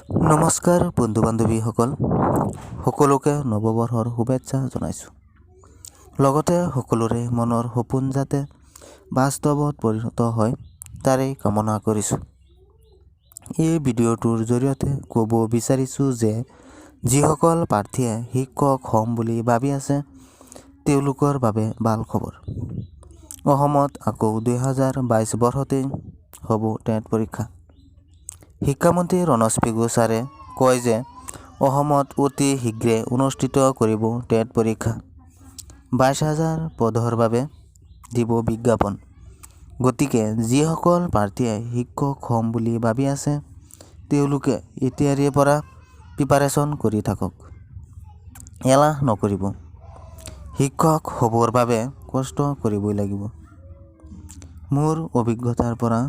নমস্কাৰ বন্ধু বান্ধৱীসকল, সকলোকে নৱবৰ্ষৰ শুভেচ্ছা জনাইছোঁ। লগতে সকলোৰে মনৰ সপোন যাতে বাস্তৱত পৰিণত হয় তাৰেই কামনা কৰিছোঁ। এই ভিডিঅ'টোৰ জৰিয়তে ক'ব বিচাৰিছোঁ যে যিসকল প্ৰাৰ্থীয়ে শিক্ষক হ'ম বুলি ভাবি আছে তেওঁলোকৰ বাবে ভাল খবৰ। অসমত আকৌ 2022 বৰ্ষতেই হ'ব টেট পৰীক্ষা। শিক্ষামন্ত্ৰী ৰণোজ পেগু ছাৰে কয় যে অসমত অতি শীঘ্ৰে অনুষ্ঠিত কৰিব টেট পৰীক্ষা। 22,000 পদৰ বাবে দিব বিজ্ঞাপন। গতিকে যিসকল প্ৰাৰ্থীয়ে শিক্ষক হ'ম বুলি ভাবি আছে তেওঁলোকে এতিয়াৰে পৰা প্ৰিপাৰেশ্যন কৰি থাকক, এলাহ নকৰিব। শিক্ষক হ'বৰ বাবে কষ্ট কৰিবই লাগিব। মোৰ অভিজ্ঞতাৰ পৰা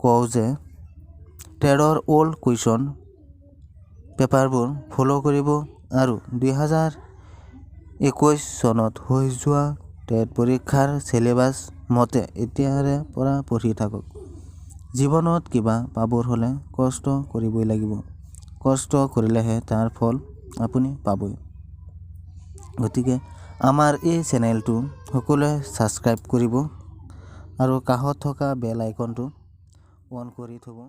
কওঁ যে টেটৰ অল্ড কুৱেশ্যন পেপাৰবোৰ ফ'ল' কৰিব আৰু 2021 চনত হৈ যোৱা টেট পৰীক্ষাৰ চিলেবাছ মতে এতিয়াৰে পৰা পঢ়ি থাকক। জীৱনত কিবা পাবৰ হ'লে কষ্ট কৰিবই লাগিব। কষ্ট কৰিলেহে তাৰ ফল আপুনি পাবই। গতিকে আমাৰ এই চেনেলটো সকলোৱে ছাবস্ক্ৰাইব কৰিব আৰু কাষত থকা বেল আইকনটো অন কৰি থ'ব।